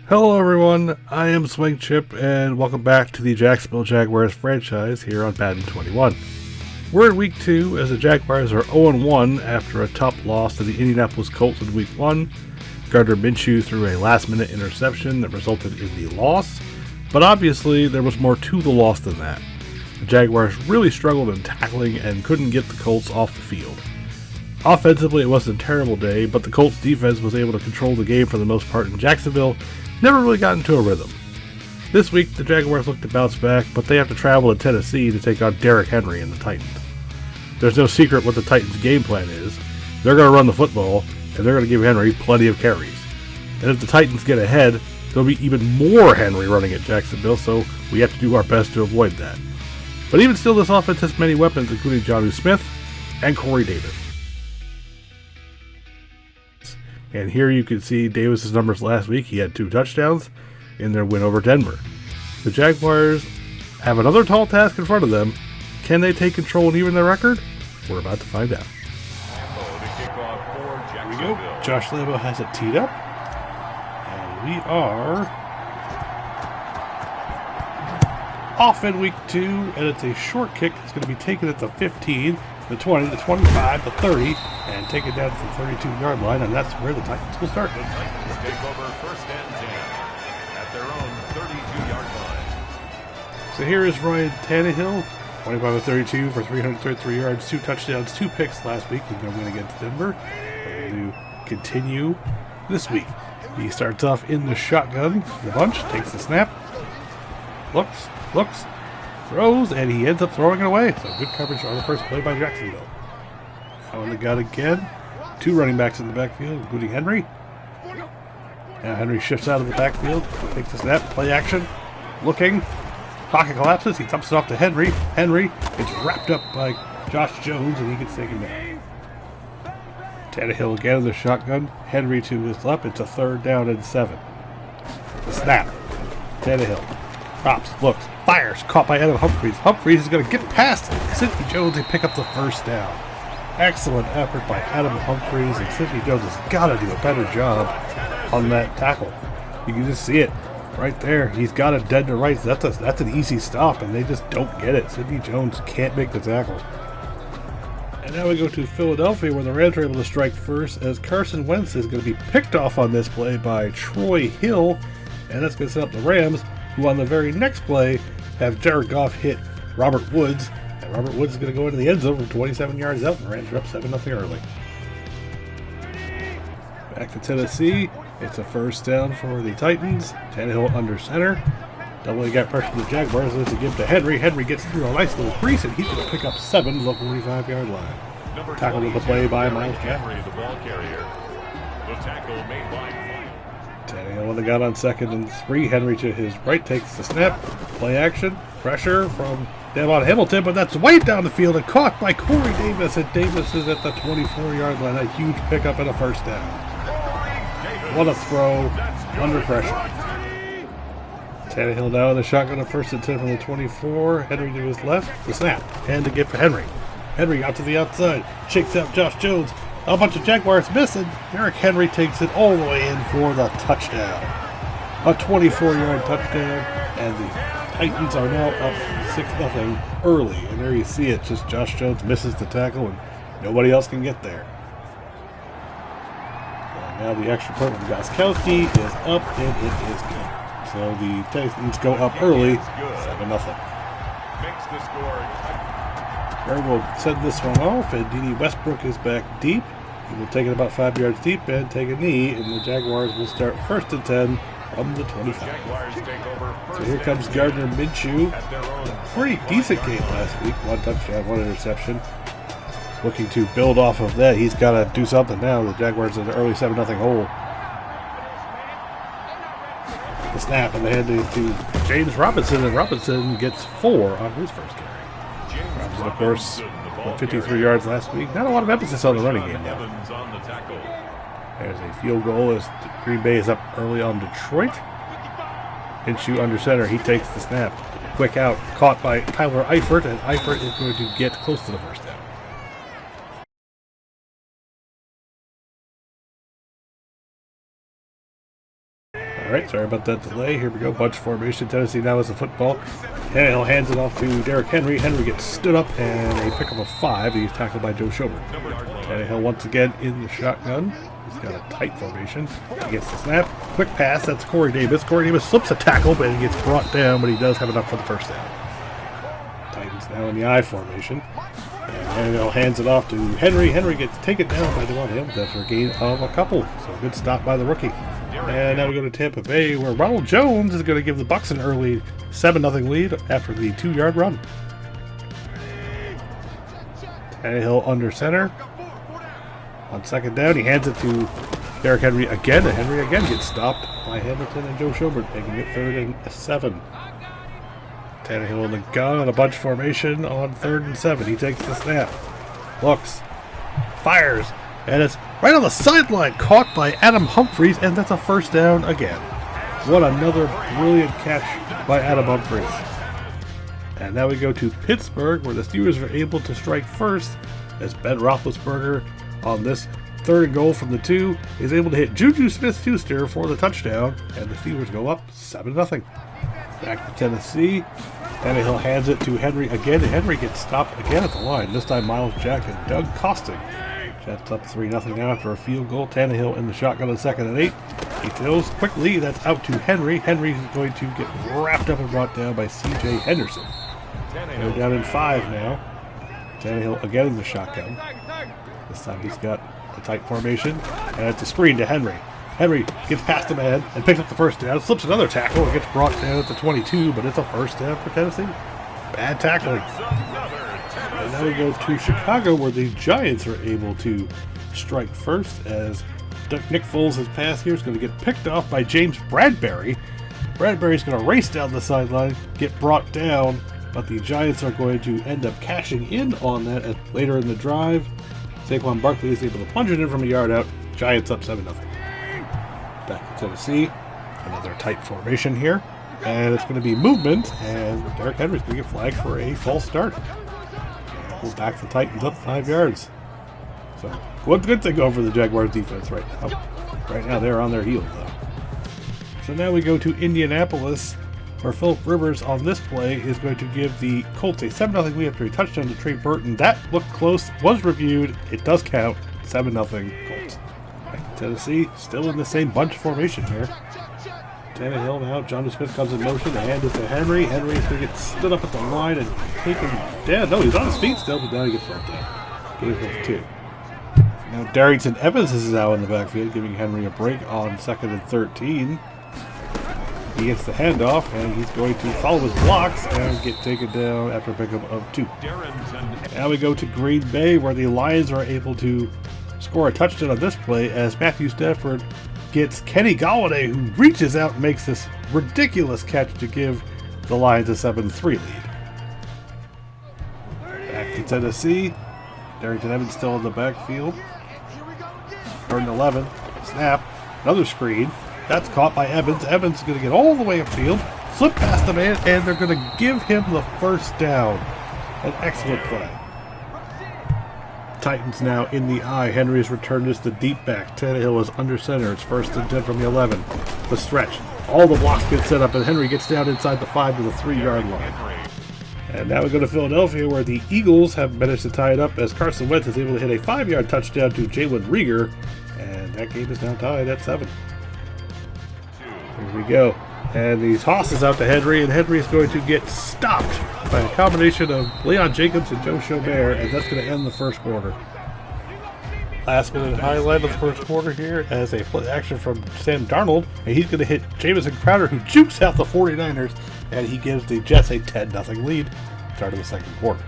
Hello everyone, I am Swing Chip and welcome back to the Jacksonville Jaguars franchise here on Madden 21. We're in week 2 as the Jaguars are 0-1 after a tough loss to the Indianapolis Colts in week 1. Gardner Minshew threw a last-minute interception that resulted in the loss, but obviously there was more to the loss than that. The Jaguars really struggled in tackling and couldn't get the Colts off the field. Offensively, it wasn't a terrible day, but the Colts defense was able to control the game for the most part in Jacksonville. Never really got into a rhythm. This week, the Jaguars look to bounce back, but they have to travel to Tennessee to take on Derrick Henry and the Titans. There's no secret what the Titans' game plan is. They're going to run the football, and they're going to give Henry plenty of carries. And if the Titans get ahead, there'll be even more Henry running at Jacksonville, so we have to do our best to avoid that. But even still, this offense has many weapons, including Jonnu Smith and Corey Davis. And here you can see Davis' numbers last week. He had 2 touchdowns in their win over Denver. The Jaguars have another tall task in front of them. Can they take control and even their record? We're about to find out. Here we go. Josh Lambo has it teed up. And we are off in week 2. And it's a short kick. It's going to be taken at the 15, the 20, the 25, the 30, and take it down to the 32-yard line, and that's where the Titans will start. The Titans take over first and 10 at their own 32-yard line. So here is Ryan Tannehill, 25 of 32 for 333 yards, 2 touchdowns, 2 picks last week. He's going to win against Denver. They're going to continue this week. He starts off in the shotgun, the bunch, takes the snap, looks, throws, and he ends up throwing it away. So good coverage on the first play by Jacksonville. Now in the gun again. 2 running backs in the backfield, including Henry. Now Henry shifts out of the backfield, takes the snap, play action, looking. Pocket collapses, he dumps it off to Henry. Henry gets wrapped up by Josh Jones, and he gets taken down. Tannehill again in the shotgun. Henry to his left. It's a 3rd down and 7. The snap. Tannehill drops, looks, fires, caught by Adam Humphries. Humphries is going to get past Sidney Jones and pick up the first down. Excellent effort by Adam Humphries, and Sidney Jones has got to do a better job on that tackle. You can just see it right there. He's got it dead to rights. That's an easy stop, and they just don't get it. Sidney Jones can't make the tackle. And now we go to Philadelphia, where the Rams are able to strike first, as Carson Wentz is going to be picked off on this play by Troy Hill, and that's going to set up the Rams, who on the very next play have Jared Goff hit Robert Woods, and Robert Woods is going to go into the end zone from 27 yards out, and the Rams are up 7-0 early. Back to Tennessee, it's a first down for the Titans. Tannehill under center, doubling got pressure from the Jaguars, let's give to Henry. Henry gets through a nice little crease, and he's going to pick up 7 to the 45-yard line. Tackled with the play by Miles Jack. The ball carrier. The tackle made by Tannehill when they got on 2nd and 3. Henry to his right takes the snap. Play action. Pressure from Devon Hamilton, but that's way down the field and caught by Corey Davis. And Davis is at the 24-yard line. A huge pickup and a first down. What a throw under pressure. Tannehill now in the shotgun of 1st and 10 from the 24. Henry to his left. The snap. And to get for Henry. Henry out to the outside. Shakes out Josh Jones. A bunch of Jaguars missing. Derrick Henry takes it all the way in for the touchdown. A 24-yard touchdown, and the Titans are now up 6-0 early. And there you see it, just Josh Jones misses the tackle, and nobody else can get there. And now the extra point from Gostkowski is up, and it is good. So the Titans go up early, 7-0. makes the score. Bird will send this one off, and Dede Westbrook is back deep. He will take it about 5 yards deep and take a knee, and the Jaguars will start 1st and 10 from the 25. So here comes Gardner Minshew. Pretty decent game last week. 1 touchdown, 1 interception. Looking to build off of that. He's got to do something now. The Jaguars in the early 7-0 hole. The snap, and the hand is to James Robinson, and Robinson gets 4 on his first carry. Robinson, of course, went 53 yards last week. Not a lot of emphasis on the running game now. There's a field goal as Green Bay is up early on Detroit. Minshew under center. He takes the snap. Quick out. Caught by Tyler Eifert, and Eifert is going to get close to the first down. Alright, sorry about that delay. Here we go. Bunch formation. Tennessee now has the football. Tannehill hands it off to Derrick Henry. Henry gets stood up and a pickup of 5. He's tackled by Joe Schobert. Tannehill once again in the shotgun. He's got a tight formation. He gets the snap. Quick pass. That's Corey Davis. Corey Davis slips a tackle, but he gets brought down, but he does have enough for the first down. Titans now in the I formation. And Tannehill hands it off to Henry. Henry gets taken down by Devon Hamilton after a gain of a couple. So a good stop by the rookie. And now we go to Tampa Bay, where Ronald Jones is going to give the Bucs an early 7-0 lead after the 2-yard run. Tannehill under center. On second down, he hands it to Derrick Henry again, and Henry again gets stopped by Hamilton and Joe Schobert, making it 3rd and 7. Tannehill in the gun on a bunch formation on 3rd and 7. He takes the snap, looks, fires, and it's right on the sideline, caught by Adam Humphries, and that's a first down again. What another brilliant catch by Adam Humphries. And now we go to Pittsburgh, where the Steelers are able to strike first, as Ben Roethlisberger on this 3rd and goal from the 2 is able to hit Juju Smith-Schuster for the touchdown, and the Steelers go up 7-0. Back to Tennessee. Tannehill hands it to Henry again, and Henry gets stopped again at the line. This time Miles Jack and Doug Costing. Jets up 3-0 now after a field goal. Tannehill in the shotgun on 2nd and 8. He throws quickly. That's out to Henry. Henry is going to get wrapped up and brought down by C.J. Henderson. They're down in 5 now. Tannehill again in the shotgun. This time he's got a tight formation. And it's a screen to Henry. Henry gets past the man and picks up the first down. Slips another tackle and gets brought down at the 22, but it's a first down for Tennessee. Bad tackling. And now we go to Chicago, where the Giants are able to strike first, as Nick Foles' pass here is going to get picked off by James Bradbury. Bradbury's going to race down the sideline, get brought down, but the Giants are going to end up cashing in on that later in the drive. Saquon Barkley is able to plunge it in from a yard out. Giants up 7-0. Back to Tennessee. Another tight formation here. And it's going to be movement, and Derrick Henry's going to get flagged for a false start. We'll back the Titans up 5 yards. So, what good thing over the Jaguars defense right now. Right now they're on their heels, though. So now we go to Indianapolis, where Phillip Rivers on this play is going to give the Colts a 7-0 lead after a touchdown to Trey Burton. That looked close, was reviewed, it does count. 7-0 Colts. Back to Tennessee, still in the same bunch formation here. Tannehill now, Jonnu Smith comes in motion, the hand is to Henry. Henry's going to get stood up at the line and taken down. No, he's on his feet still, but now he gets brought down. Gave him 2. Now Darrington Evans is now in the backfield, giving Henry a break on 2nd and 13. He gets the handoff, and he's going to follow his blocks and get taken down after a pickup of 2. Now we go to Green Bay, where the Lions are able to score a touchdown on this play, as Matthew Stafford gets Kenny Golladay, who reaches out and makes this ridiculous catch to give the Lions a 7-3 lead. Back to Tennessee. Darrington Evans still in the backfield. 3rd and 11. Snap. Another screen. That's caught by Evans. Evans is going to get all the way upfield, slip past the man, and they're going to give him the first down. An excellent play. Titans now in the eye. Henry's returned is the deep back. Tannehill is under center. It's 1st and 10 from the 11. The stretch. All the blocks get set up, and Henry gets down inside the 5 to the 3-yard line. And now we go to Philadelphia, where the Eagles have managed to tie it up, as Carson Wentz is able to hit a 5-yard touchdown to Jalen Reagor, and that game is now tied at 7. Here we go. And the toss is out to Henry, and Henry is going to get stopped by a combination of Leon Jacobs and Joe Schobert, and that's going to end the first quarter. Last minute highlight of the first quarter here as a play action from Sam Darnold, and he's going to hit Jamison Crowder, who jukes out the 49ers, and he gives the Jets a 10-0 lead. Start of the second quarter.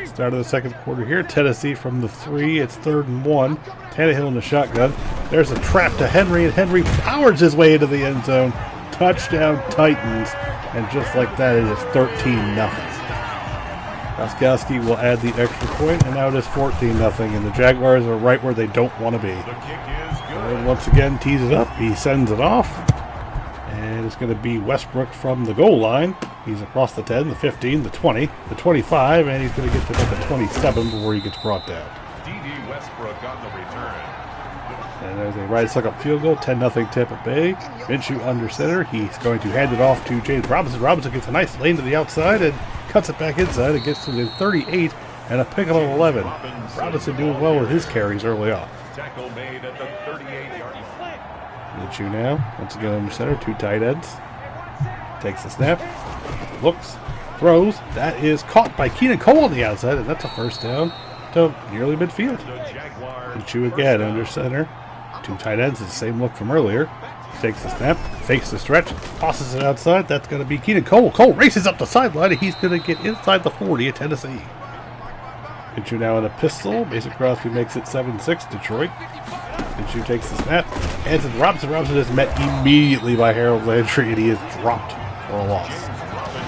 Start of the second quarter here. Tennessee from the 3. It's 3rd and 1. Tannehill in the shotgun. There's a trap to Henry, and Henry powers his way into the end zone. Touchdown Titans. And just like that, it is 13-0. Gostkowski will add the extra point, and now it is 14-0. And the Jaguars are right where they don't want to be. And once again, tees it up. He sends it off. And it's going to be Westbrook from the goal line. He's across the 10, the 15, the 20, the 25, and he's going to get to about the 27 before he gets brought down. D.D. Westbrook on the return. And there's a right suck-up field goal, 10-0 Tampa Bay. Minshew under center. He's going to hand it off to James Robinson. Robinson gets a nice lane to the outside and cuts it back inside. It gets to the 38 and a pickup of 11. Robinson doing well with his carries early on. Tackle made at the 38-yard line. Minshew now, once again under center, two tight ends. Takes the snap, looks, throws. That is caught by Keenan Cole on the outside, and that's a first down to nearly midfield. Minshew again under center. Two tight ends, the same look from earlier. Takes the snap, fakes the stretch, tosses it outside. That's going to be Keenan Cole. Cole races up the sideline, and he's going to get inside the 40 at Tennessee. Minshew now in a pistol. Mason Crosby makes it 7-6 Detroit. Minshew takes the snap, hands it to Robinson. Robinson is met immediately by Harold Landry, and he is dropped for a loss.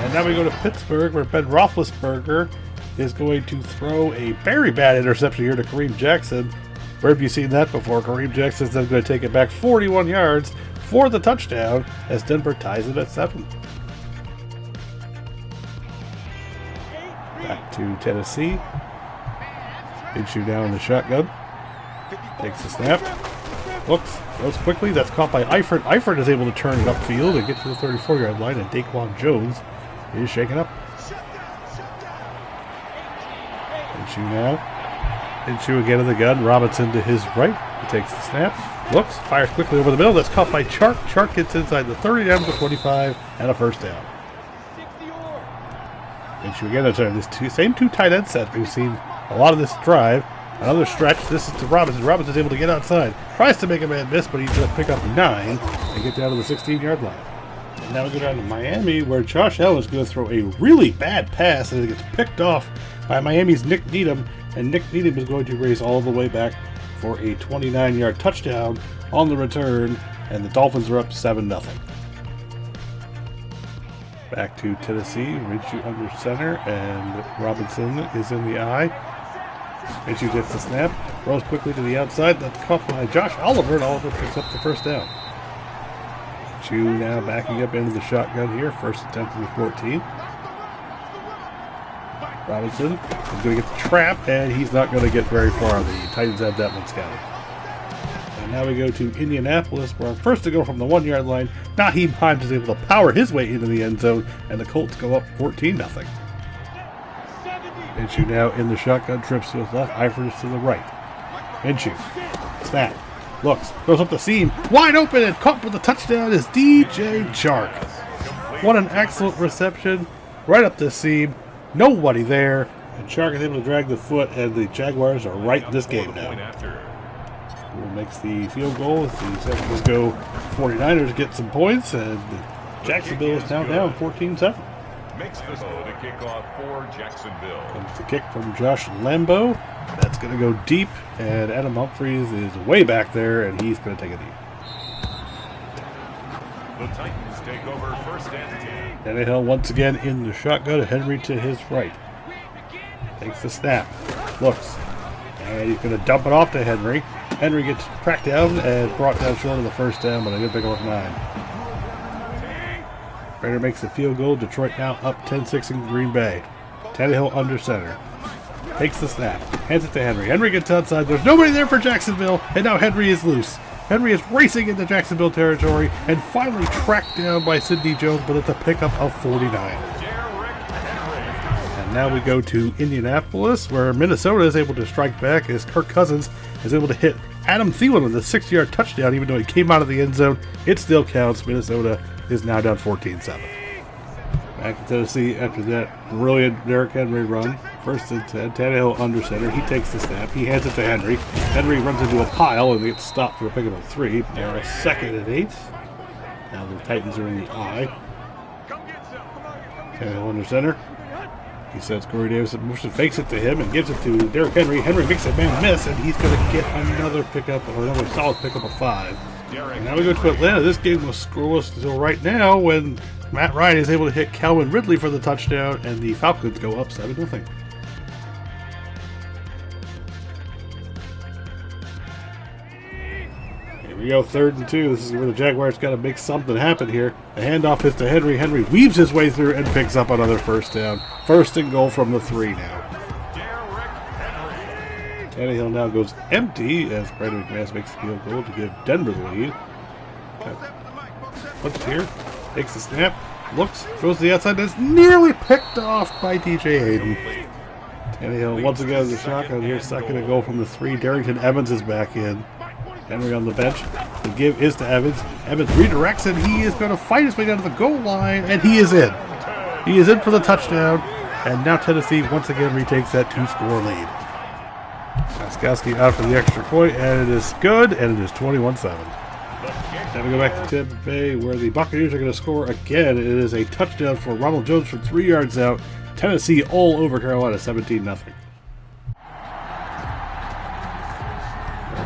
And now we go to Pittsburgh, where Ben Roethlisberger is going to throw a very bad interception here to Kareem Jackson. Where have you seen that before? Kareem Jackson's then going to take it back 41 yards for the touchdown as Denver ties it at 7. Back to Tennessee. Minshew now in the shotgun. Takes the snap. Looks, goes quickly. That's caught by Eifert. Eifert is able to turn it upfield and get to the 34-yard line, and Daquan Jones is shaken up. Minshew now. Minshew again in the gun. Robinson to his right. He takes the snap. Looks, fires quickly over the middle. That's caught by Chark. Chark gets inside the 30 down to the 25 and a first down. Minshew again. This same two tight end sets we've seen a lot of this drive. Another stretch. This is to Robinson. Robinson's able to get outside. Tries to make a man miss, but he's going to pick up 9 and get down to the 16-yard line. And now we go down to Miami, where Josh Allen is going to throw a really bad pass, and it gets picked off by Miami's Nick Needham. And Nick Needham is going to race all the way back for a 29-yard touchdown on the return, and the Dolphins are up 7-0. Back to Tennessee. Minshew under center, and Robinson is in the eye. Minshew gets the snap, rolls quickly to the outside. That's caught by Josh Oliver, and Oliver picks up the first down. Minshew now backing up into the shotgun here. First attempt to the 14. Robinson is going to get the trap, and he's not going to get very far. The Titans have that one scouted. And now we go to Indianapolis, where first to go from the 1-yard line, Nyheim Hines is able to power his way into the end zone, and the Colts go up 14-0. Minshew now in the shotgun, trips to his left, Eifert is to the right. Minshew, snap, looks, goes up the seam, wide open, and caught for the touchdown is DJ Chark. What an excellent reception, right up the seam, nobody there, and Chark is able to drag the foot, and the Jaguars are right in this game now. Who makes the field goal as the San Francisco 49ers get some points, and Jacksonville is now down 14-7. Makes this the kickoff for Jacksonville. Comes the kick from Josh Lambo. That's going to go deep, and Adam Humphries is way back there, and he's going to take it deep. The Titans take over first and 10. Tannehill once again in the shotgun. Henry to his right. Takes the snap. Looks. And he's going to dump it off to Henry. Henry gets tracked down and brought down short of the first down, but a good pick up 9. Raider makes the field goal. Detroit now up 10-6 in Green Bay. Tannehill under center. Takes the snap. Hands it to Henry. Henry gets outside. There's nobody there for Jacksonville, and now Henry is loose. Henry is racing into Jacksonville territory and finally tracked down by Sidney Jones, but it's a pickup of 49. And now we go to Indianapolis, where Minnesota is able to strike back as Kirk Cousins is able to hit Adam Thielen with a 6-yard touchdown. Even though he came out of the end zone, it still counts. Minnesota is now down 14-7. Back to Tennessee after that brilliant Derrick Henry run. First and 10, Tannehill under center. He takes the snap. He hands it to Henry. Henry runs into a pile and gets stopped for a pickup of 3. Now a 2nd and 8. Now the Titans are in the eye. Tannehill under center. He sends Corey Davis in motion, fakes it to him, and gives it to Derrick Henry. Henry makes a man miss, and he's going to get another pickup, or another solid pickup of 5. And now we go to Atlanta. This game was scoreless until right now when Matt Ryan is able to hit Calvin Ridley for the touchdown, and the Falcons go up 7-0. Here we go, 3rd and 2. This is where the Jaguars got to make something happen here. The handoff is to Henry. Henry weaves his way through and picks up another first down. 1st and goal from the 3 now. Tannehill now goes empty as Brandon McManus makes the field goal to give Denver the lead. Puts here, takes the snap, looks, throws to the outside, that's nearly picked off by DJ Hayden. Tannehill once again in the shotgun here, second to go from the 3. Darrington Evans is back in. Henry on the bench. The give is to Evans. Evans redirects and he is going to fight his way down to the goal line, and he is in. He is in for the touchdown, and now Tennessee once again retakes that 2-score lead. Laskowski out for the extra point, and it is good, and it is 21-7. Now we go back to Tampa Bay, where the Buccaneers are going to score again. It is a touchdown for Ronald Jones from 3 yards out. Tennessee all over Carolina, 17-0.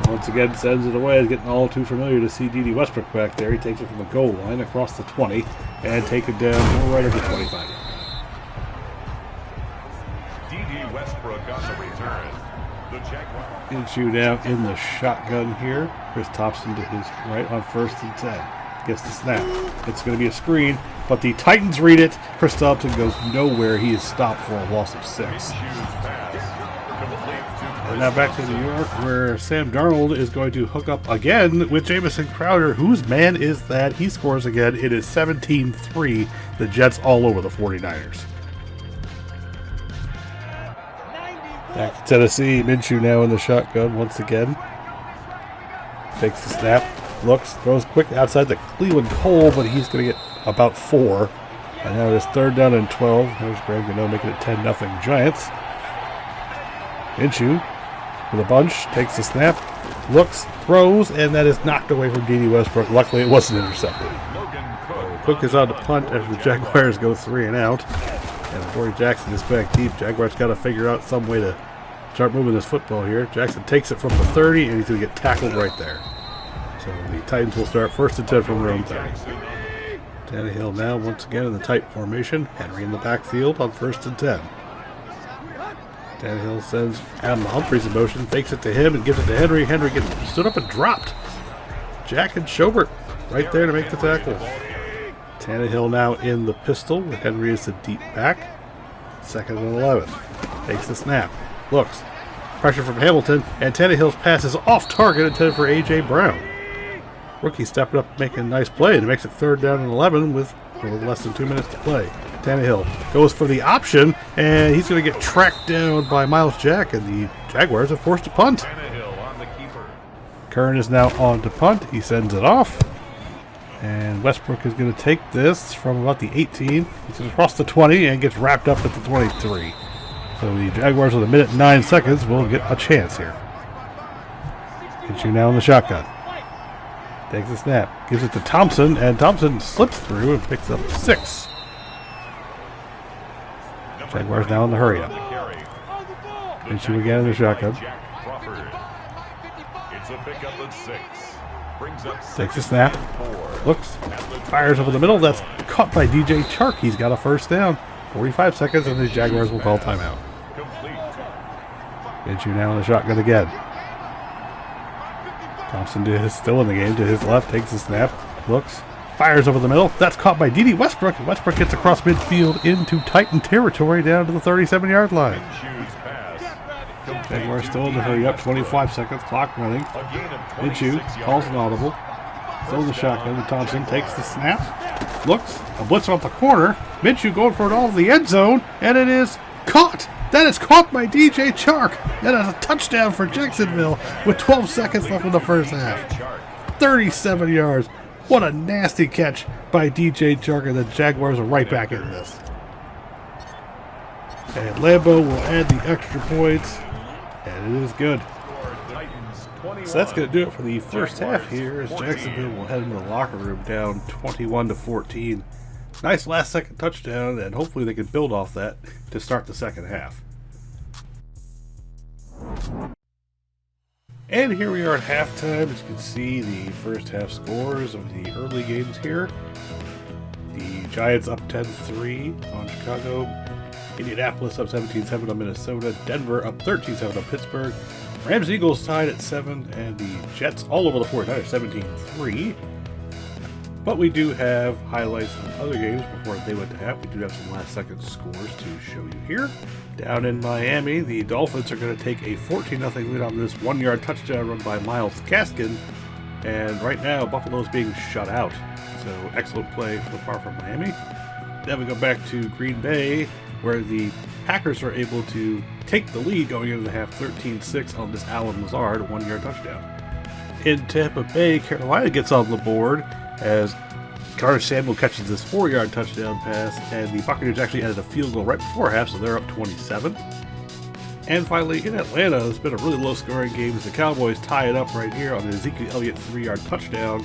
Once again, sends it away. It's getting all too familiar to see D.D. Westbrook back there. He takes it from the goal line across the 20 and take it down right at the 25. D.D. Westbrook on the return. The Jaguars. Minshew now in the shotgun here. Chris Thompson to his right on 1st and 10. Gets the snap. It's going to be a screen, but the Titans read it. Chris Thompson goes nowhere. He is stopped for a loss of 6. And now back to New York, where Sam Darnold is going to hook up again with Jamison Crowder. Whose man is that? He scores again. It is 17-3. The Jets all over the 49ers. Back to Tennessee. Minshew now in the shotgun once again. Takes the snap. Looks. Throws quick outside to Cleveland Cole, but he's going to get about 4. And now it is 3rd down and 12. There's Greg Gano making it 10-0 Giants. Minshew with a bunch, takes the snap, looks, throws, and that is knocked away from D.D. Westbrook. Luckily, it wasn't intercepted. Cook is on the punt as the Jaguars go 3 and out. And Dory Jackson is back deep. Jaguars got to figure out some way to start moving this football here. Jackson takes it from the 30, and he's going to get tackled right there. So the Titans will start 1st and 10 from their own 30. Tannehill now once again in the tight formation. Henry in the backfield on 1st and 10. Tannehill sends Adam Humphries in motion, fakes it to him and gives it to Henry. Henry gets stood up and dropped. Jack and Schobert right there to make the tackle. Tannehill now in the pistol. Henry is the deep back. 2nd and 11. Takes the snap. Looks. Pressure from Hamilton, and Tannehill's pass is off target intended for A.J. Brown. Rookie stepping up making a nice play, and it makes it 3rd down and 11 with a little less than 2 minutes to play. Tannehill goes for the option, and he's going to get tracked down by Miles Jack, and the Jaguars are forced to punt. Curran is now on to punt. He sends it off, and Westbrook is going to take this from about the 18. He's across the 20 and gets wrapped up at the 23. So the Jaguars with 1 minute and 9 seconds will get a chance here. Minshew now in the shotgun. Takes the snap, gives it to Thompson, and Thompson slips through and picks up 6. Jaguars now in the hurry up. Minshew again in the shotgun. Takes the snap. Looks. Fires over the middle. That's caught by DJ Chark. He's got a 1st down. 45 seconds and the Jaguars will call timeout. Minshew now in the shotgun again. Thompson is still in the game to his left. Takes the snap. Looks. Fires over the middle. That's caught by D.D. Westbrook. Westbrook gets across midfield into Titan territory down to the 37-yard line. Jaguars still in the hurry up. 25 seconds. Clock running. Minshew calls an audible. Still in the shotgun. Thompson takes the snap. Looks. A blitz off the corner. Minshew going for it all in the end zone. And it is caught. That is caught by DJ Chark. That is a touchdown for Jacksonville with 12 seconds left in the first half. 37 yards. What a nasty catch by DJ Chark, and the Jaguars are right back in this. And Lambeau will add the extra points, and it is good. So that's going to do it for the first half here, as Jacksonville will head into the locker room down 21-14. Nice last-second touchdown, and hopefully they can build off that to start the second half. And here we are at halftime. As you can see, the first half scores of the early games here. The Giants up 10-3 on Chicago. Indianapolis up 17-7 on Minnesota. Denver up 13-7 on Pittsburgh. Rams Eagles tied at 7. And the Jets all over the 49ers, 17-3. But we do have highlights of other games before they went to half. We do have some last-second scores to show you here. Down in Miami, the Dolphins are going to take a 14-0 lead on this 1-yard touchdown run by Miles Gaskin. And right now, Buffalo's being shut out. So excellent play so far from Miami. Then we go back to Green Bay, where the Packers are able to take the lead going into the half 13-6 on this Allen Lazard 1-yard touchdown. In Tampa Bay, Carolina gets on the board as Carter Samuel catches this 4-yard touchdown pass, and the Buccaneers actually added a field goal right before half, so they're up 27. And finally, in Atlanta, it's been a really low-scoring game as the Cowboys tie it up right here on an Ezekiel Elliott 3-yard touchdown,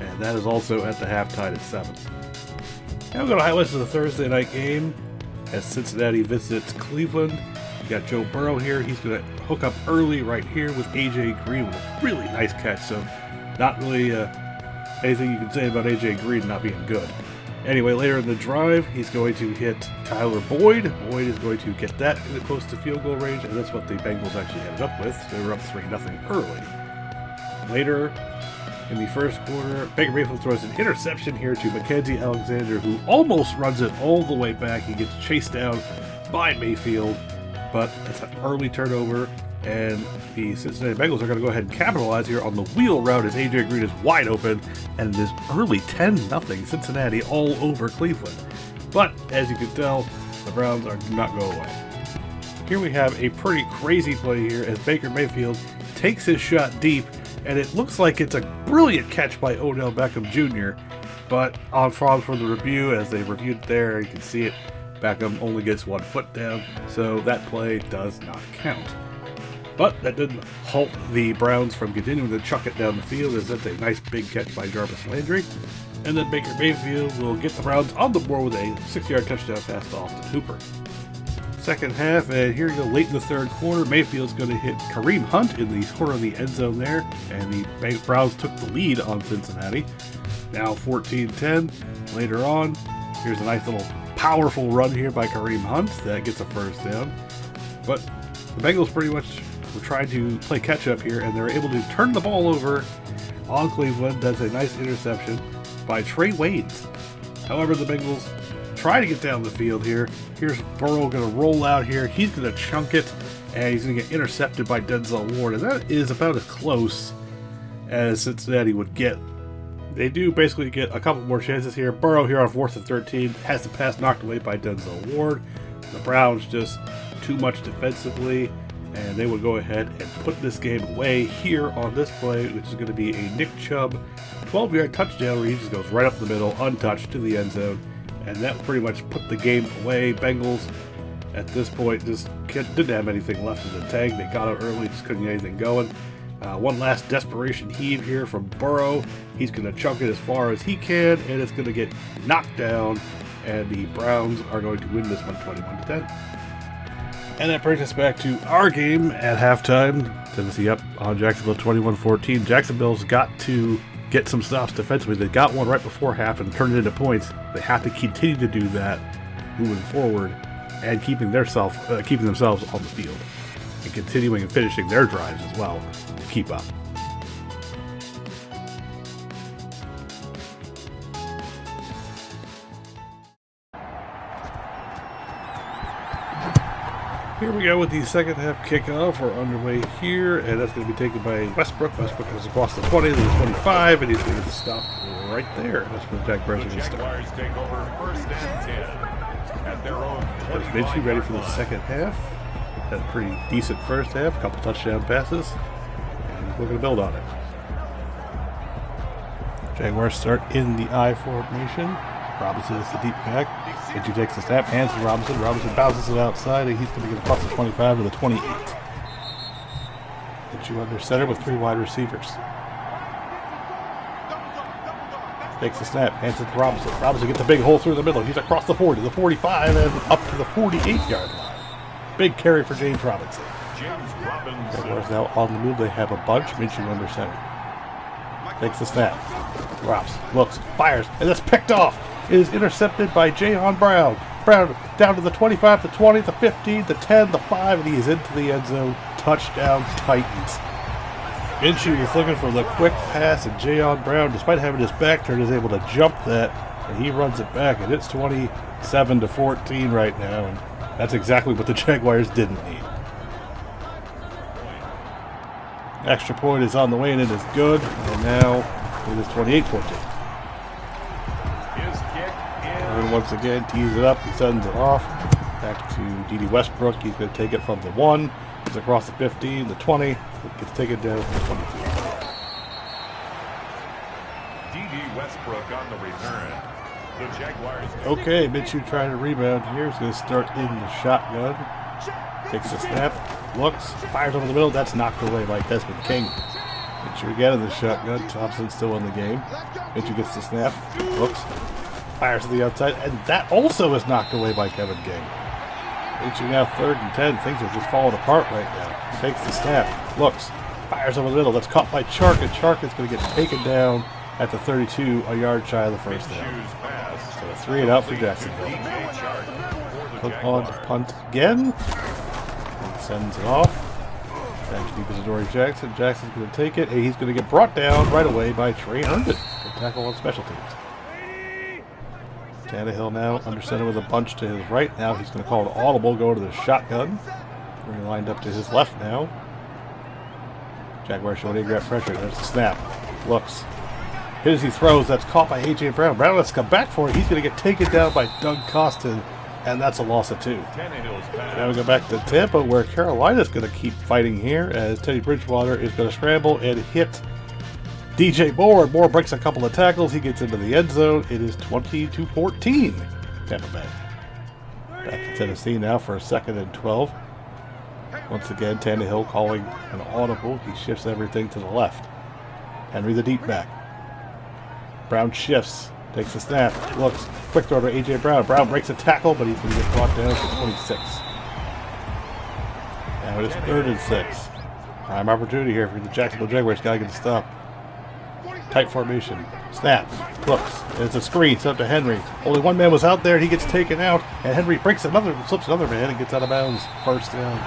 and that is also at the half tied at 7. Now we're going to highlights of the Thursday night game as Cincinnati visits Cleveland. You got Joe Burrow here. He's going to hook up early right here with A.J. Green with a really nice catch, so not really anything you can say about A.J. Green not being good. Anyway, later in the drive, he's going to hit Tyler Boyd. Boyd is going to get that in the close to field goal range, and that's what the Bengals actually ended up with. They were up 3-0 early. Later in the first quarter, Baker Mayfield throws an interception here to Mackenzie Alexander, who almost runs it all the way back. He gets chased down by Mayfield, but it's an early turnover, and the Cincinnati Bengals are going to go ahead and capitalize here on the wheel route as A.J. Green is wide open, and it is early 10-0 Cincinnati all over Cleveland. But, as you can tell, the Browns do not go away. Here we have a pretty crazy play here as Baker Mayfield takes his shot deep, and it looks like it's a brilliant catch by Odell Beckham Jr., but on frogs for the review, as they reviewed it there, you can see it, Beckham only gets 1 foot down, so that play does not count. But that didn't halt the Browns from continuing to chuck it down the field, as that's a nice big catch by Jarvis Landry. And then Baker Mayfield will get the Browns on the board with a 6-yard touchdown pass to Austin Hooper. Second half, and here you go late in the third quarter, Mayfield's going to hit Kareem Hunt in the corner of the end zone there, and the Browns took the lead on Cincinnati. Now 14-10. Later on, here's a nice little powerful run here by Kareem Hunt that gets a first down. But the Bengals pretty much were trying to play catch up here, and they're able to turn the ball over on Cleveland. That's a nice interception by Trey Waynes. However, the Bengals try to get down the field here. Here's Burrow going to roll out here. He's going to chunk it, and he's going to get intercepted by Denzel Ward, and that is about as close as Cincinnati would get. They do basically get a couple more chances here. Burrow here on 4th and 13 has the pass knocked away by Denzel Ward. The Browns just too much defensively, and they would go ahead and put this game away here on this play, which is going to be a Nick Chubb 12-yard touchdown where he just goes right up the middle, untouched to the end zone, and that pretty much put the game away. Bengals, at this point, just didn't have anything left in the tank. They got out early, just couldn't get anything going. One last desperation heave here from Burrow. He's going to chunk it as far as he can, and it's going to get knocked down, and the Browns are going to win this one 21-10. And that brings us back to our game at halftime. Tennessee up on Jacksonville 21-14. Jacksonville's got to get some stops defensively. They got one right before half and turned it into points. They have to continue to do that moving forward and keeping themselves on the field and continuing and finishing their drives as well to keep up. Here we go with the second half kickoff. We're underway here, and that's going to be taken by Westbrook. Westbrook goes across the 20 to the 25, and he's going to stop right there. That's when Jack Brown's going to start. Jaguars take over 1st and 10 at their own. There's Minshew ready for the second half. Had a pretty decent first half, a couple touchdown passes, and we're going to build on it. Jaguars start in the I formation. Robinson is the deep back. Minshew takes the snap, hands to Robinson. Robinson bounces it outside, and he's going to get across the 25 to the 28. Minshew under center with 3 wide receivers. Takes the snap, hands it to Robinson. Robinson gets a big hole through the middle. He's across the 40, the 45, and up to the 48-yard line. Big carry for James Robinson. Jaguars now on the move. They have a bunch. Minshew under center. Takes the snap. Drops, looks, fires, and that's picked off. It is intercepted by Jayon Brown. Brown down to the 25, the 20, the 15, the 10, the 5, and he is into the end zone. Touchdown, Titans. Minshew was looking for the quick pass, and Jayon Brown, despite having his back turned, is able to jump that, and he runs it back, and it's 27-14 right now, and that's exactly what the Jaguars didn't need. Extra point is on the way, and it is good, and now it is 28-14. And once again, tees it up, he sends it off, back to D.D. Westbrook. He's going to take it from the 1, he's across the 15, the 20, gets taken down to the 22. D.D. Westbrook on the return. The Jaguars. Okay, Minshew trying to rebound here. He's going to start in the shotgun. Takes the snap, looks, fires over the middle. That's knocked away by Desmond King. Minshew again in the shotgun. Thompson's still in the game. Minshew gets the snap, looks, fires to the outside, and that also is knocked away by Kevin King. Minshew now 3rd and 10. Things are just falling apart right now. Takes the snap, looks, fires over the middle. That's caught by Chark, and Chark is going to get taken down at the 32, a yard shy of the first down. So a 3 and out for Jacksonville. Put on to punt again. And sends it off. Back to deep as Adoree Jackson. Jackson's going to take it, and he's going to get brought down right away by Trey Herndon. Good tackle on special teams. Tannehill now under center with a bunch to his right. Now he's going to call an audible, go to the shotgun. We're lined up to his left now. Jaguars showing A-gap pressure. There's the snap. Looks. Hit as he throws. That's caught by A.J. Brown. Brown has to come back for it. He's going to get taken down by Doug Costin, and that's a loss of 2. Now we go back to Tampa, where Carolina's going to keep fighting here as Teddy Bridgewater is going to scramble and hit DJ Moore. Moore breaks a couple of tackles. He gets into the end zone. It is 20-14. Tampa Bay. Back to Tennessee now for a 2nd and 12. Once again, Tannehill calling an audible. He shifts everything to the left. Henry the deep back. Brown shifts. Takes the snap. Looks. Quick throw to A.J. Brown. Brown breaks a tackle, but he's going to get brought down to 26. Now it is 3rd and 6. Prime opportunity here for the Jacksonville Jaguars. Got to get a stop. Tight formation. Snap. Looks. It's a screen. It's up to Henry. Only one man was out there. He gets taken out. And Henry breaks another, slips another man and gets out of bounds. First down.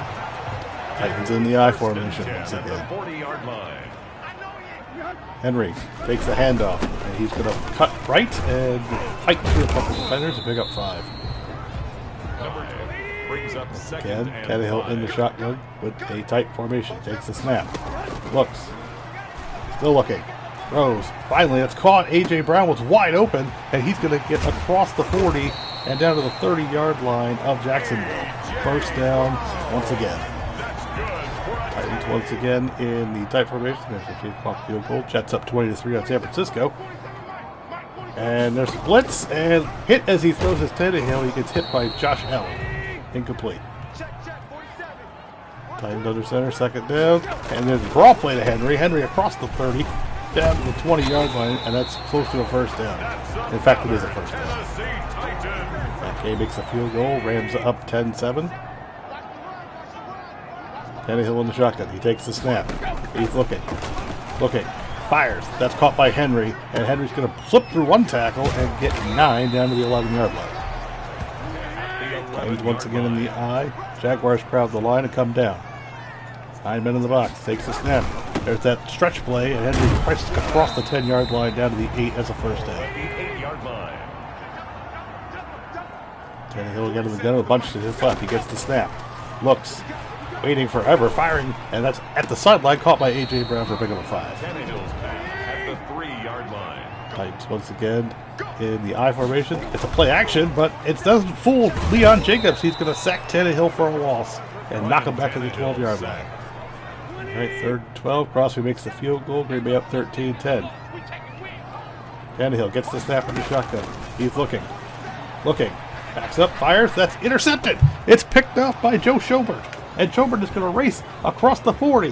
Titans in the I formation once again. Henry takes the handoff. And he's going to cut right and fight through a couple of defenders and pick up 5. Again, Tannehill in the shotgun with a tight formation. Takes the snap. Looks. Still looking. Throws. Finally, it's caught. A.J. Brown was wide open, and he's going to get across the 40 and down to the 30-yard line of Jacksonville. First down once again. Titans once again in the tight formation. There's a 8-o'clock field goal. Jets up 20-3 on San Francisco. And there's a blitz, and hit as he throws his Tannehill. He gets hit by Josh Allen. Incomplete. Titans under center, 2nd down. And there's a draw play to Henry. Henry across the 30, down to the 20-yard line, and that's close to a first down. In fact, it is a first down. McKay makes a field goal. Rams up 10-7. Tannehill in the shotgun. He takes the snap. He's looking. Fires. That's caught by Henry, and Henry's going to slip through one tackle and get 9 down to the 11-yard line. Titans once again in the I. Jaguars crowd the line and come down. 9 men in the box. Takes the snap. There's that stretch play, and Henry presses across the 10-yard line down to the 8 as a first down. Tannehill again in the gun with a bunch to his left. He gets the snap. Looks. Waiting forever. Firing. And that's at the sideline. Caught by A.J. Brown for a pick of a 5. Tannehill's at the 3-yard line. Titans once again in the I formation. It's a play action, but it doesn't fool Leon Jacobs. He's going to sack Tannehill for a loss and knock him back to the 12-yard line. All right, 3rd and 12. Crosby makes the field goal. Green Bay up 13-10. Tannehill gets the snap in the shotgun. He's looking. Backs up, fires. That's intercepted. It's picked off by Joe Schobert. And Schobert is going to race across the 40,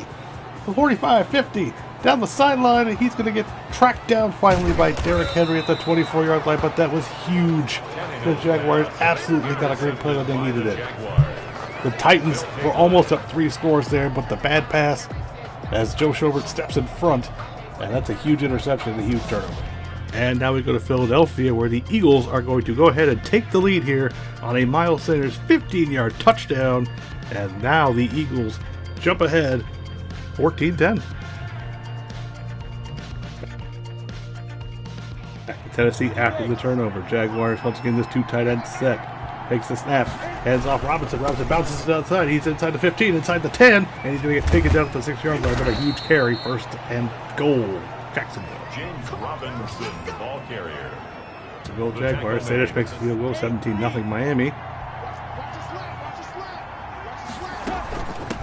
the 45, 50, down the sideline, and he's going to get tracked down finally by Derrick Henry at the 24-yard line, but that was huge. The Jaguars absolutely got a great play when they needed it. The Titans were almost up 3 scores there, but the bad pass as Joe Schobert steps in front, and that's a huge interception and a huge turnover. And now we go to Philadelphia, where the Eagles are going to go ahead and take the lead here on a Miles Sanders 15-yard touchdown. And now the Eagles jump ahead 14-10. Back to Tennessee after the turnover. Jaguars once again this two tight end set. Takes the snap. Hands off Robinson. Robinson bounces it outside. He's inside the 15, inside the 10. And he's going to get taken down to the 6-yard line. But a huge carry. First and goal. Jacksonville. James Robinson, the ball carrier. To goal Jaguars. Sanders makes a field goal. 17-0 Miami.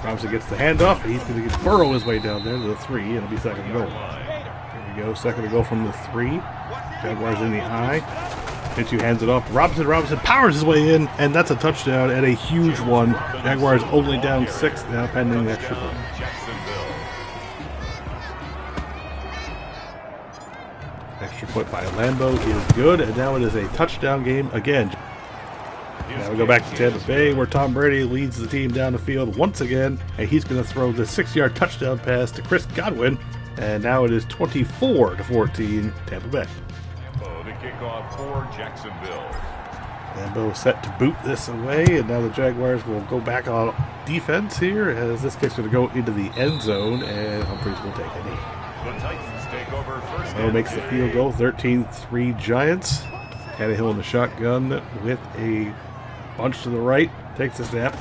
Robinson gets the handoff. He's going to burrow his way down there to the 3. And it'll be second and goal. There we go. Second to go from the 3. Jaguars in the eye. Minshew hands it off to Robinson. Robinson powers his way in, and that's a touchdown and a huge one. Jaguars only down 6 now, pending the extra point. Extra point by Lambeau is good, and now it is a touchdown game again. Now we go back to Tampa Bay, where Tom Brady leads the team down the field once again, and he's going to throw the 6-yard touchdown pass to Chris Godwin, and now it is 24-14 Tampa Bay. The kickoff for Jacksonville. Lambeau set to boot this away, and now the Jaguars will go back on defense here, as this kick's going to go into the end zone, and Humphries will take a knee. The Titans take over first. Lambeau makes the field goal, 13-3 Giants. Tannehill in the shotgun with a bunch to the right, takes the snap.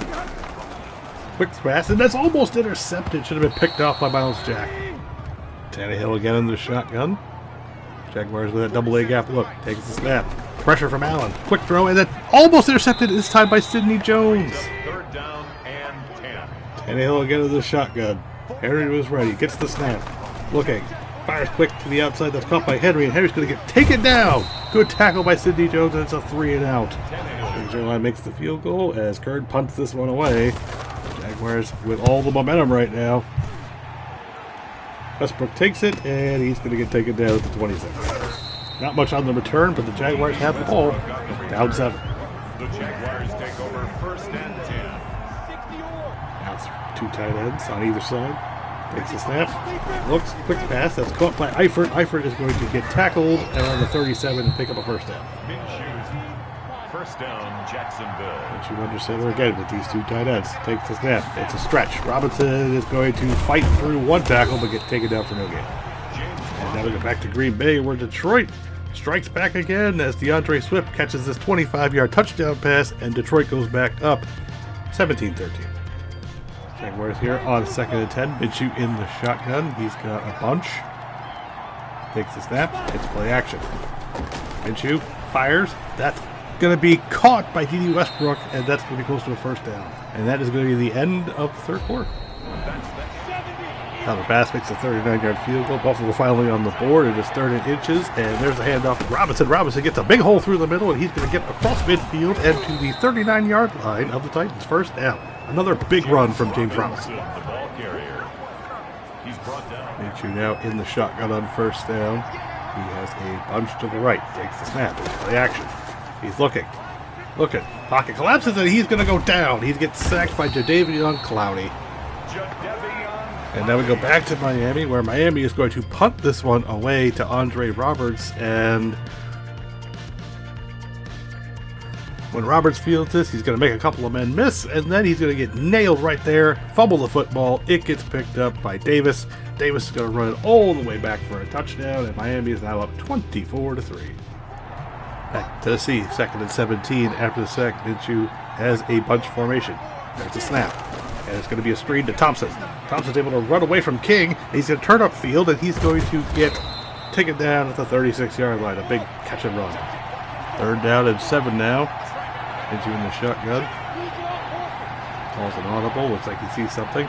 Quick pass, and that's almost intercepted. Should have been picked off by Miles Jack. Tannehill again in the shotgun. Jaguars with that double-A gap look. Takes the snap. Pressure from Allen. Quick throw, and then almost intercepted this time by Sidney Jones. Third down and 10. Tannehill again in the shotgun. Henry was ready. Gets the snap. Looking. Fires quick to the outside. That's caught by Henry, and Henry's going to get taken down. Good tackle by Sidney Jones, and it's a 3-and-out. Line makes the field goal as Curd punts this one away. Jaguars with all the momentum right now. Westbrook takes it, and he's going to get taken down at the 26. Not much on the return, but the Jaguars have the ball. Down 7. The Jaguars take over first and 10. Now two tight ends on either side. Takes the snap. Looks. Quick pass. That's caught by Eifert. Eifert is going to get tackled on the 37 and pick up a first down. First down, Jacksonville. Minshew under center again with these two tight ends. Takes the snap. It's a stretch. Robinson is going to fight through one tackle but get taken down for no gain. And now we go back to Green Bay, where Detroit strikes back again as DeAndre Swift catches this 25-yard touchdown pass, and Detroit goes back up 17-13. Jaguars here on 2nd and 10. Minshew in the shotgun. He's got a bunch. Takes the snap. It's play action. Minshew fires. That's going to be caught by D.D. Westbrook, and that's going to be close to a first down. And that is going to be the end of the third quarter. Now the pass makes a 39-yard field goal. Buffalo finally on the board. It is 3rd and inches, and there's the handoff to Robinson. Robinson gets a big hole through the middle, and he's going to get across midfield and to the 39-yard line of the Titans. First down. Another big run from James Robinson. The ball carrier. He's brought down. Minshew now in the shotgun on first down. He has a bunch to the right. Takes the snap. It's play action. He's looking. Pocket collapses, and he's going to go down. He gets sacked by Jadeveon Clowney. And now we go back to Miami, where Miami is going to punt this one away to Andre Roberts. And when Roberts fields this, he's going to make a couple of men miss, and then he's going to get nailed right there, fumble the football. It gets picked up by Davis. Davis is going to run it all the way back for a touchdown, and Miami is now up 24-3. Back to Tennessee, 2nd and 17. After the sack, Minshew has a bunch formation. There's a snap. And it's going to be a screen to Thompson. Thompson's able to run away from King. He's going to turn upfield, and he's going to get taken down at the 36-yard line. A big catch and run. 3rd down and 7 now. Minshew in the shotgun. Calls an audible. Looks like he sees something.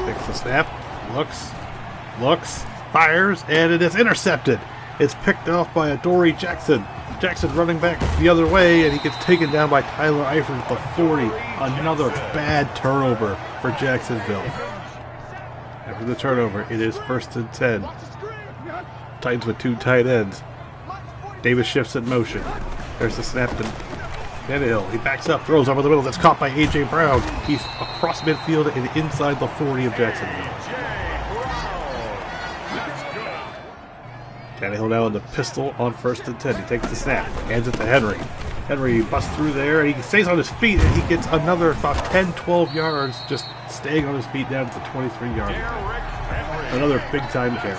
Takes the snap. Looks. Fires. And it is intercepted. It's picked off by Adoree Jackson. Jackson running back the other way, and he gets taken down by Tyler Eifert at the 40. Another bad turnover for Jacksonville. After the turnover, it is 1st and 10. Titans with two tight ends. Davis shifts in motion. There's the snap to Tannehill. He backs up, throws over the middle. That's caught by A.J. Brown. He's across midfield and inside the 40 of Jacksonville. Tannehill now in the pistol on 1st and 10. He takes the snap, hands it to Henry. Henry busts through there, and he stays on his feet, and he gets another about 10-12 yards just staying on his feet down at the 23-yard line. Another big-time carry.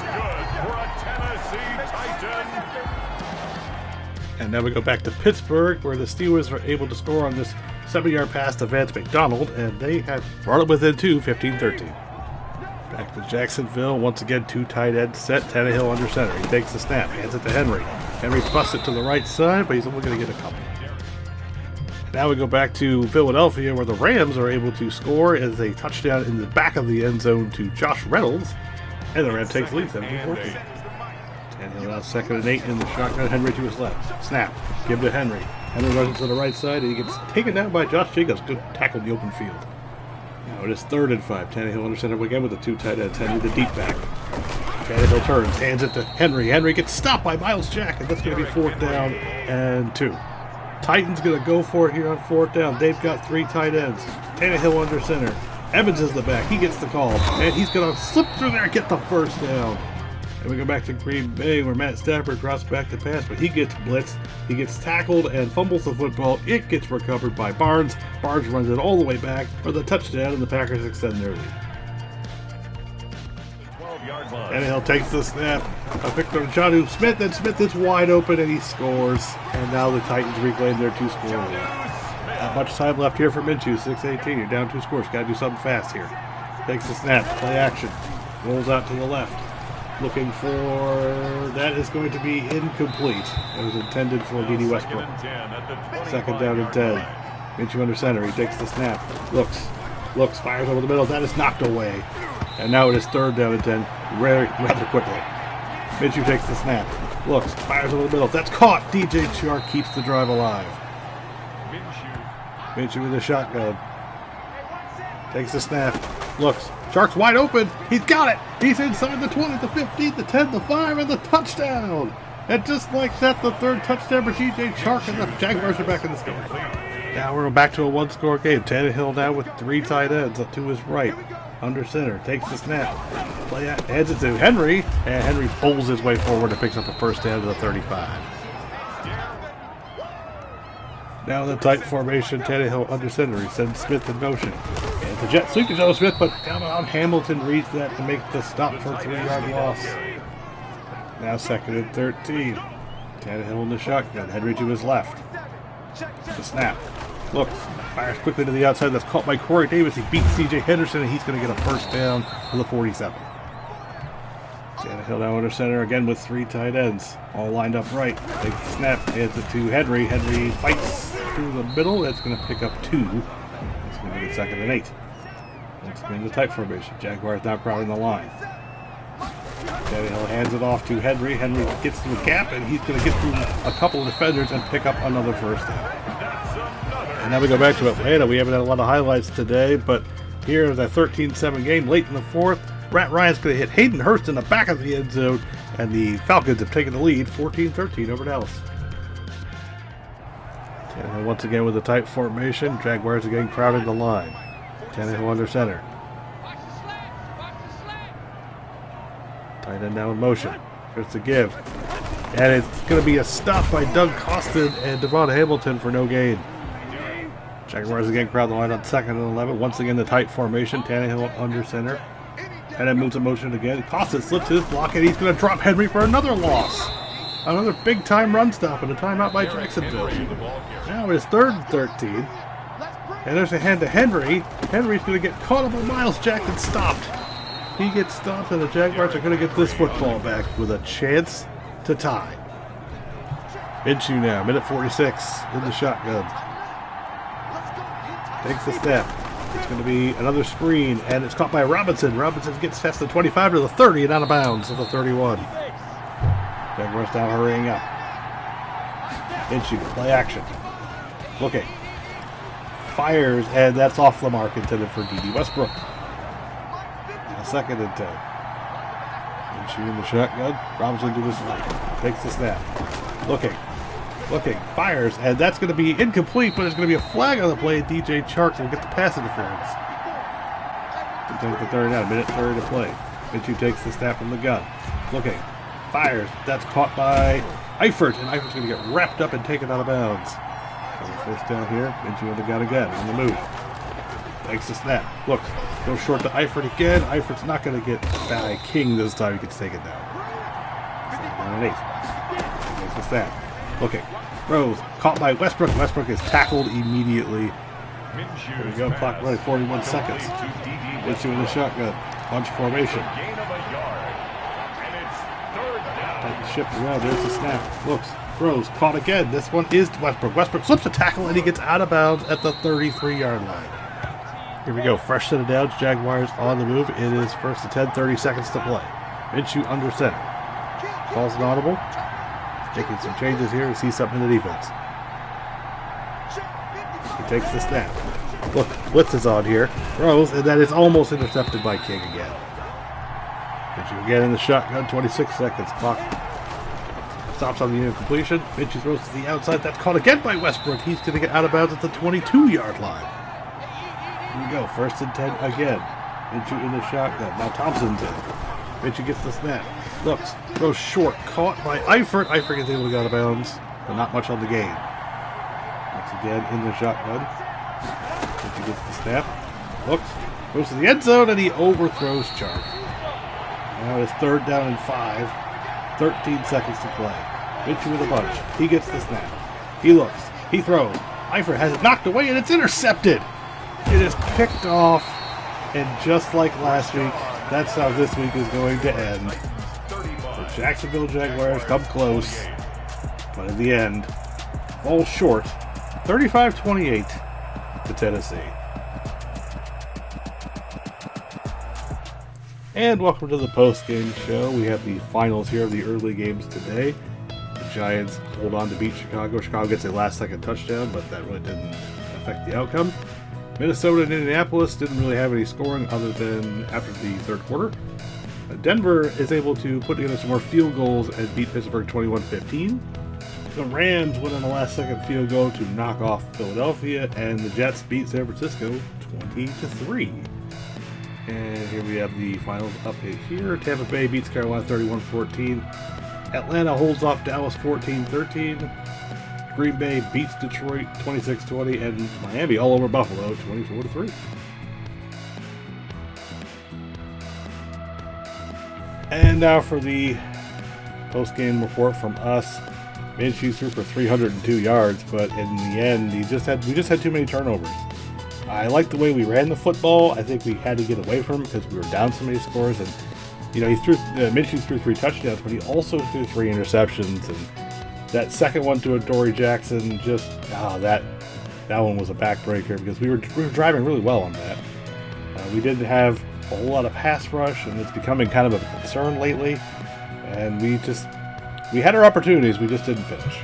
And now we go back to Pittsburgh, where the Steelers were able to score on this 7-yard pass to Vance McDonald, and they had brought it within 2, 15-13. Back to Jacksonville, once again 2 tight ends set, Tannehill under center. He takes the snap, hands it to Henry. Henry busts it to the right side, but he's only going to get a couple. Now we go back to Philadelphia, where the Rams are able to score as a touchdown in the back of the end zone to Josh Reynolds, and the Rams takes the lead, 17-14. Tannehill now 2nd and 8 in the shotgun. Henry to his left. Snap. Give to Henry. Henry runs to the right side, and he gets taken down by Josh Jacobs. Good tackle in the open field. Now it is 3rd and 5. Tannehill under center again with the 2 tight ends. Henry the deep back. Tannehill turns, hands it to Henry. Henry gets stopped by Miles Jack, and that's going to be 4th down and 2. Titans going to go for it here on 4th down. They've got 3 tight ends. Tannehill under center. Evans is the back. He gets the call, and he's going to slip through there and get the 1st down. And we go back to Green Bay, where Matt Stafford drops back to pass, but he gets blitzed. He gets tackled and fumbles the football. It gets recovered by Barnes. Barnes runs it all the way back for the touchdown, and the Packers extend their lead. Tannehill takes the snap. A pick from Jonnu Smith, and Smith is wide open, and he scores. And now the Titans reclaim their 2-score lead. Not much time left here for Minshew, 6-18. You're down 2 scores. Got to do something fast here. Takes the snap, play action. Rolls out to the left. Looking for, that is going to be incomplete. It was intended for D.D. Westbrook. 2nd down and 10. Minshew under center. He takes the snap. Looks, fires over the middle. That is knocked away. And now it is 3rd down and 10. Rather quickly. Minshew takes the snap. Looks, fires over the middle. That's caught. DJ Chark keeps the drive alive. Minshew with a shotgun. Takes the snap. Looks. Chark's wide open. He's got it. He's inside the 20, the 15, the 10, the 5, and the touchdown. And just like that, the 3rd touchdown for DJ Chark, and the Jaguars are back in this game. Now we're back to a 1-score game. Tannehill now with 3 tight ends to his right. Under center. Takes the snap. Play out. Hands it to Henry. And Henry pulls his way forward and picks up a 1st down to the 35. Now in the tight formation, Tannehill under center. He sends Smith in motion. And the jet sweep to Joe Smith, but down on Hamilton reads that to make the stop for a 3-yard loss. Now 2nd and 13. Tannehill in the shotgun. Henry to his left. The snap. Looks. Fires quickly to the outside. That's caught by Corey Davis. He beats C.J. Henderson, and he's going to get a 1st down to the 47. Tannehill now under center again with 3 tight ends. All lined up right. Takes the snap. Hands it to Henry. Henry fights through the middle. That's going to pick up 2. It's going to be 2nd and 8. Once again, the tight formation. Jaguars now crowding the line. Tannehill hands it off to Henry. Henry gets through the gap, and he's going to get through a couple of defenders and pick up another 1st down. And now we go back to Atlanta. We haven't had a lot of highlights today, but here is a 13-7 game late in the 4th. Matt Ryan's going to hit Hayden Hurst in the back of the end zone, and the Falcons have taken the lead 14-13 over Dallas. Tannehill once again with a tight formation. Jaguars again crowding the line. Tannehill under center. Tight end now in motion. Here's the give. And it's going to be a stop by Doug Costin and Devon Hamilton for no gain. Jaguars again crowd the line on 2nd and 11. Once again the tight formation. Tannehill under center. And then moves in motion again. Costin slips his block, and he's going to drop Henry for another loss. Another big-time run stop and a timeout by Jacksonville. Now it is 3rd and 13. And there's a hand to Henry. Henry's going to get caught up by Miles Jack and stopped. He gets stopped, and the Jaguars are going to get this football back with a chance to tie. Minshew now, minute 46 in the shotgun. Takes the snap. It's going to be another screen, and it's caught by Robinson. Robinson gets past the 25 to the 30 and out of bounds to the 31. Jaguars now hurrying up. Minshew, play action. Looking. Fires, and that's off the mark, intended for D.D. Westbrook. And a 2nd and 10. Minshew in the shotgun. Robinson to his right. Takes the snap. Looking, fires, and that's going to be incomplete, but it's going to be a flag on the play. DJ Chark will get the pass interference. Continue the 3rd down, minute 30 to play. Minshew takes the snap from the gun. Looking, fires, that's caught by Eifert, and Eifert's going to get wrapped up and taken out of bounds. So 1st down here, Minshew on the gun again, on the move. Takes the snap. Look, goes short to Eifert again. Eifert's not going to get by King this time. He gets taken down. 2nd down and 8. Takes the snap. Looking. Rose caught by Westbrook. Westbrook is tackled immediately. There we go. Clock running 41 seconds. Minshew in the shotgun. Bunch formation. Tighten the ship around. There's the snap. Looks. Throws. Caught again. This one is Westbrook. Westbrook slips a tackle and he gets out of bounds at the 33-yard line. Here we go. Fresh set of downs. Jaguars on the move. It is first and 10. 30 seconds to play. Minshew under center. Calls an audible. Making some changes here to see something in the defense. He takes the snap. Look, blitz is on here. Throws, and that is almost intercepted by King again. Minshew again in the shotgun. 26 seconds. Clock stops on the incompletion. Minshew throws to the outside. That's caught again by Westbrook. He's going to get out of bounds at the 22-yard line. Here we go. First and 10 again. Minshew in the shotgun. Now Thompson's in. Minshew gets the snap. Looks. Throws short. Caught by Eifert. Eifert gets able to get out of bounds, but not much on the gain. Once again in the shotgun. Minshew gets the snap. Looks. Goes to the end zone, and he overthrows Chark. Now it's third down and 5. 13 seconds to play. Minshew with a bunch. He gets the snap. He looks. He throws. Eifert has it knocked away, and it's intercepted. It is picked off, and just like last week, that's how this week is going to end. The Jacksonville Jaguars come close, but in the end, fall short, 35-28 to Tennessee. And welcome to the post-game show. We have the finals here of the early games today. The Giants hold on to beat Chicago. Chicago gets a last-second touchdown, but that really didn't affect the outcome. Minnesota and Indianapolis didn't really have any scoring other than after the third quarter. Denver is able to put together some more field goals and beat Pittsburgh 21-15. The Rams win on the last-second field goal to knock off Philadelphia, and the Jets beat San Francisco 20-3. And here we have the finals update here. Tampa Bay beats Carolina 31-14. Atlanta holds off Dallas 14-13. Green Bay beats Detroit 26-20, and Miami all over Buffalo 24-3. And now for the post-game report from us. Minshew threw for 302 yards, but in the end, we just had too many turnovers. I like the way we ran the football. I think we had to get away from him because we were down so many scores. And Minshew threw 3 touchdowns, but he also threw 3 interceptions. And that second one to Adoree Jackson, that one was a backbreaker because we were driving really well on that. We didn't have a whole lot of pass rush, and it's becoming kind of a concern lately. And we had our opportunities, we just didn't finish.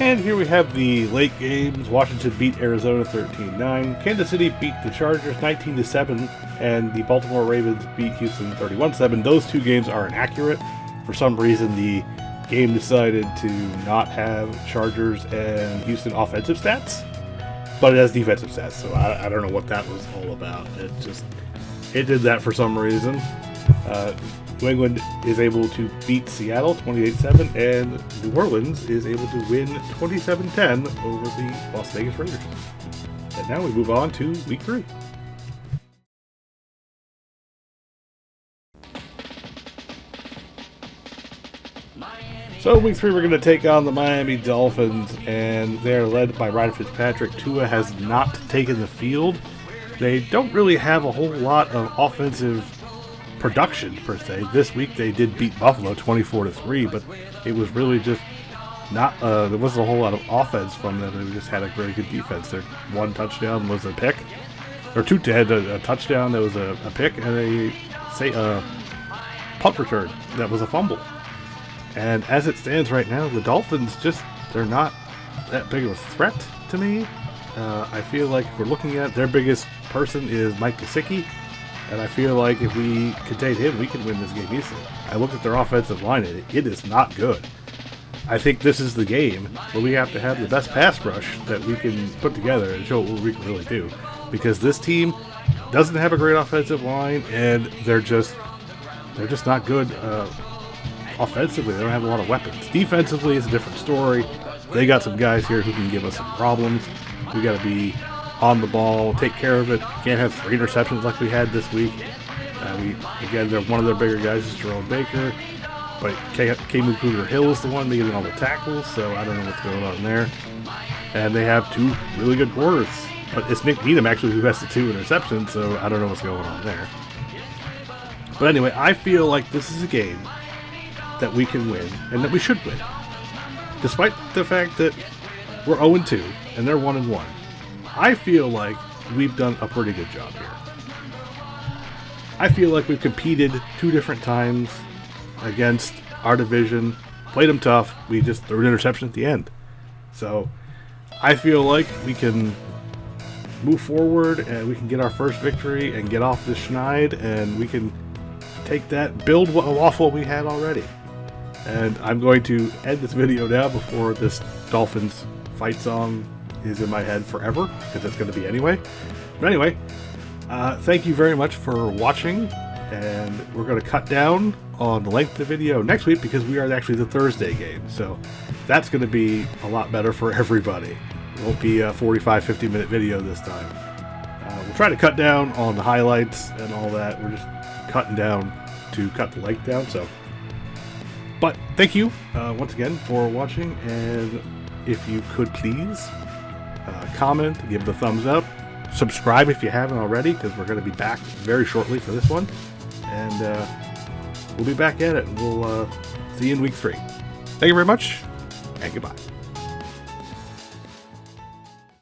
And here we have the late games. Washington beat Arizona 13-9. Kansas City beat the Chargers 19-7, and the Baltimore Ravens beat Houston 31-7. Those two games are inaccurate. For some reason, the game decided to not have Chargers and Houston offensive stats, but it has defensive stats, so I don't know what that was all about. It did that for some reason. New England is able to beat Seattle 28-7, and New Orleans is able to win 27-10 over the Las Vegas Raiders. And now we move on to Week 3. So Week 3 we're going to take on the Miami Dolphins, and they're led by Ryan Fitzpatrick. Tua has not taken the field. They don't really have a whole lot of offensive production per se. This week they did beat Buffalo 24-3, but it was really just not there wasn't a whole lot of offense from them. They just had a very good defense. Their one touchdown was a pick, or two had a touchdown that was a pick, and a punt return that was a fumble. And as it stands right now, the Dolphins they're not that big of a threat to me. I feel like if we're looking at their biggest person is Mike Gesicki, and I feel like if we contain him, we can win this game easily. I looked at their offensive line, and it is not good. I think this is the game where we have to have the best pass rush that we can put together and show what we can really do. Because this team doesn't have a great offensive line, and they're just not good offensively. They don't have a lot of weapons. Defensively, it's a different story. They got some guys here who can give us some problems. We got to be on the ball, take care of it. Can't have 3 interceptions like we had this week. They're one of their bigger guys is Jerome Baker. But K. Magruder Hill is the one getting all the tackles, so I don't know what's going on there. And they have 2 really good quarters. But it's Nick Needham actually who has the 2 interceptions, so I don't know what's going on there. But anyway, I feel like this is a game that we can win, and that we should win. Despite the fact that we're 0-2, and they're 1-1. I feel like we've done a pretty good job here. I feel like we've competed 2 different times against our division, played them tough, we just threw an interception at the end. So, I feel like we can move forward, and we can get our first victory, and get off this schneid, and we can take that, build off what we had already. And I'm going to end this video now before this Dolphins fight song is in my head forever, because it's going to be anyway. But anyway, thank you very much for watching, and we're going to cut down on the length of the video next week because we are actually the Thursday game. So that's going to be a lot better for everybody. It won't be a 45-50 minute video this time. We'll try to cut down on the highlights and all that. We're just cutting down to cut the length down. But thank you once again for watching, and if you could please comment, give the thumbs up, subscribe if you haven't already, because we're going to be back very shortly for this one, and we'll be back at it, and we'll see you in week 3. Thank you very much, and goodbye.